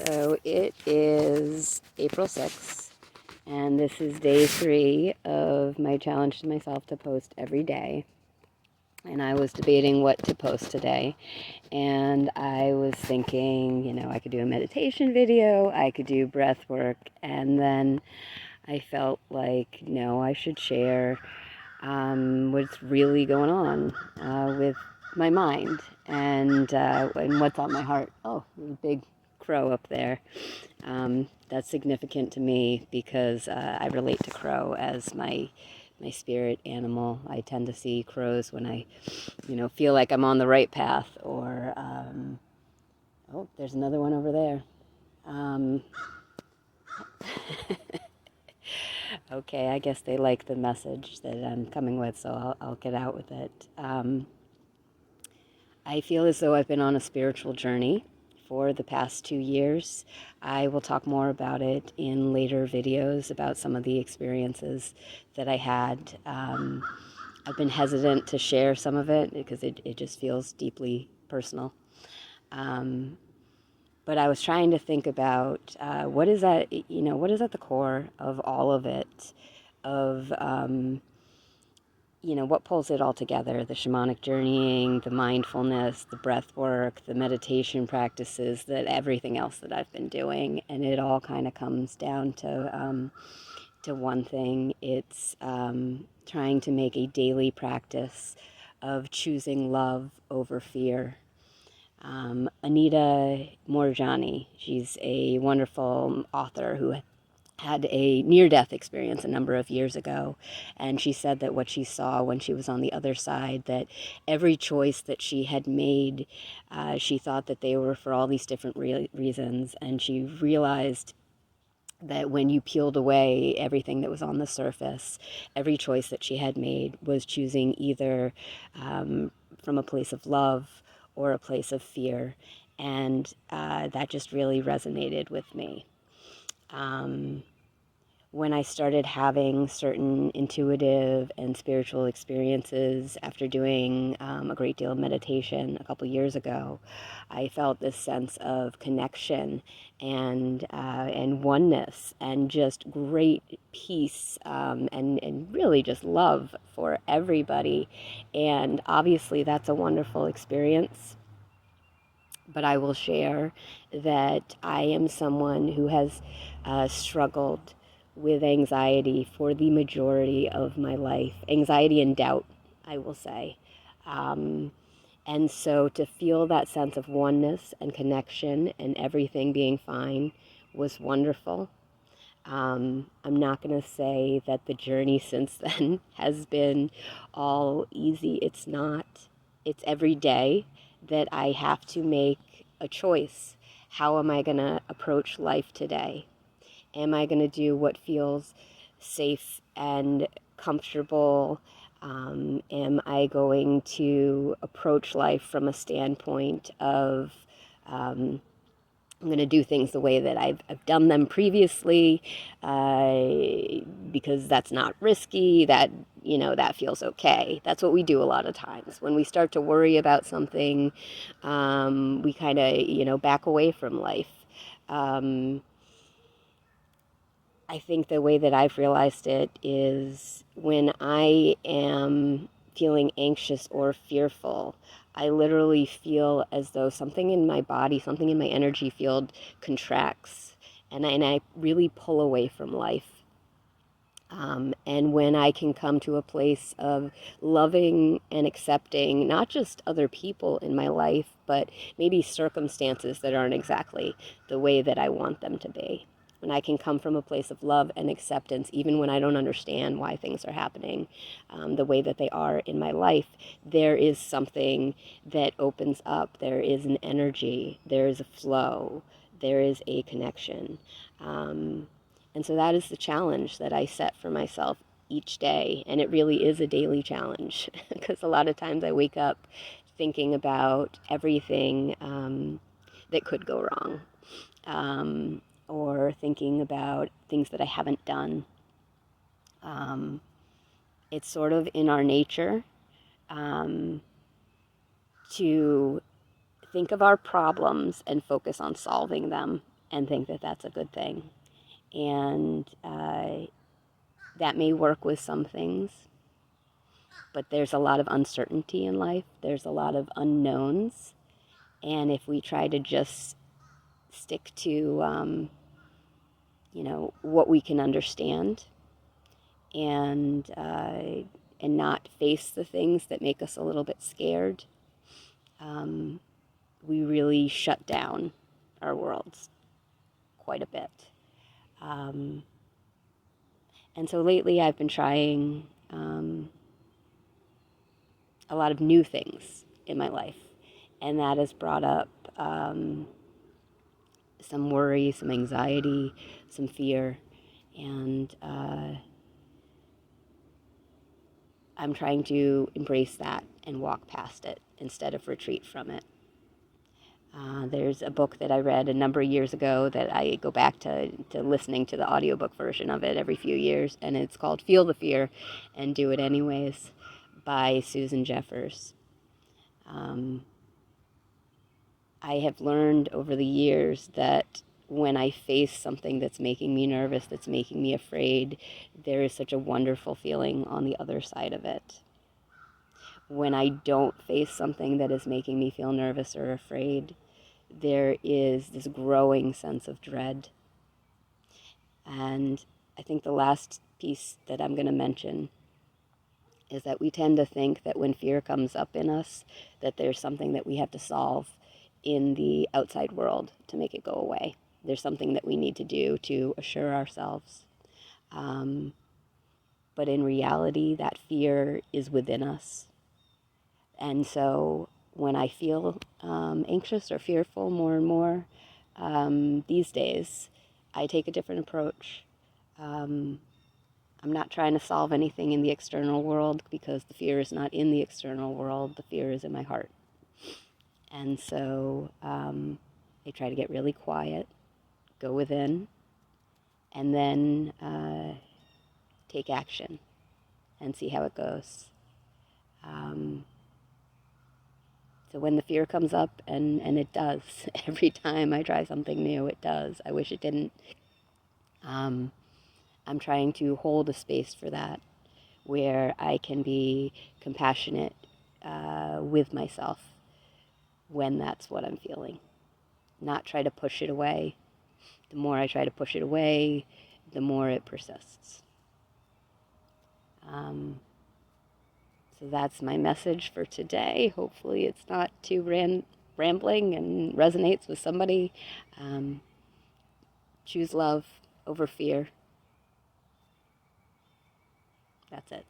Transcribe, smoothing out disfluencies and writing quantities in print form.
So it is April 6th, and this is day 3 of my challenge to myself to post every day. And I was debating what to post today, and I was thinking, I could do a meditation video, I could do breath work, and then I felt like, no, I should share what's really going on with my mind and what's on my heart. Oh, there's a big crow up there. That's significant to me because I relate to crow as my spirit animal. I tend to see crows when I, feel like I'm on the right path. Or oh, there's another one over there. Okay, I guess they like the message that I'm coming with, so I'll get out with it. I feel as though I've been on a spiritual journey for the past 2 years. I will talk more about it in later videos about some of the experiences that I had. I've been hesitant to share some of it because it just feels deeply personal. But I was trying to think about what is at the core of all of it, of what pulls it all together: the shamanic journeying, the mindfulness, the breath work, the meditation practices, that everything else that I've been doing. And it all kind of comes down to one thing. It's trying to make a daily practice of choosing love over fear. Anita Moorjani, she's a wonderful author who had a near-death experience a number of years ago, and she said that what she saw when she was on the other side, that every choice that she had made, she thought that they were for all these different reasons, and she realized that when you peeled away everything that was on the surface, every choice that she had made was choosing either from a place of love or a place of fear, and that just really resonated with me. When I started having certain intuitive and spiritual experiences after doing a great deal of meditation a couple years ago, I felt this sense of connection and oneness and just great peace and really just love for everybody. And obviously that's a wonderful experience. But I will share that I am someone who has struggled with anxiety for the majority of my life. Anxiety and doubt, I will say. And so to feel that sense of oneness and connection and everything being fine was wonderful. I'm not going to say that the journey since then has been all easy. It's not. It's every day that I have to make a choice. How am I going to approach life today? Am I going to do what feels safe and comfortable? Am I going to approach life from a standpoint of I'm going to do things the way that I've done them previously because that's not risky, that feels okay. That's what we do a lot of times. When we start to worry about something, we kind of, back away from life. I think the way that I've realized it is when I am feeling anxious or fearful, I literally feel as though something in my body, something in my energy field contracts, and I really pull away from life. And when I can come to a place of loving and accepting not just other people in my life, but maybe circumstances that aren't exactly the way that I want them to be. When I can come from a place of love and acceptance, even when I don't understand why things are happening the way that they are in my life, there is something that opens up. There is an energy. There is a flow. There is a connection. And so that is the challenge that I set for myself each day. And it really is a daily challenge because a lot of times I wake up thinking about everything that could go wrong. Or thinking about things that I haven't done. It's sort of in our nature to think of our problems and focus on solving them and think that that's a good thing. And that may work with some things, but there's a lot of uncertainty in life. There's a lot of unknowns. And if we try to just stick to, what we can understand and not face the things that make us a little bit scared, we really shut down our worlds quite a bit. And so lately I've been trying a lot of new things in my life, and that has brought up some worry, some anxiety, some fear, and I'm trying to embrace that and walk past it instead of retreat from it. There's a book that I read a number of years ago that I go back to listening to the audiobook version of it every few years, and it's called Feel the Fear and Do It Anyways by Susan Jeffers. I have learned over the years that when I face something that's making me nervous, that's making me afraid, there is such a wonderful feeling on the other side of it. When I don't face something that is making me feel nervous or afraid, there is this growing sense of dread. And I think the last piece that I'm going to mention is that we tend to think that when fear comes up in us, that there's something that we have to solve in the outside world to make it go away. There's something that we need to do to assure ourselves. But in reality, that fear is within us. And so when I feel anxious or fearful more and more these days, I take a different approach. I'm not trying to solve anything in the external world because the fear is not in the external world. The fear is in my heart. And so I try to get really quiet, go within, and then take action and see how it goes. So when the fear comes up, and it does, every time I try something new, it does. I wish it didn't. I'm trying to hold a space for that where I can be compassionate with myself when that's what I'm feeling. Not try to push it away. The more I try to push it away, the more it persists. So that's my message for today. Hopefully it's not too rambling and resonates with somebody. Choose love over fear. That's it.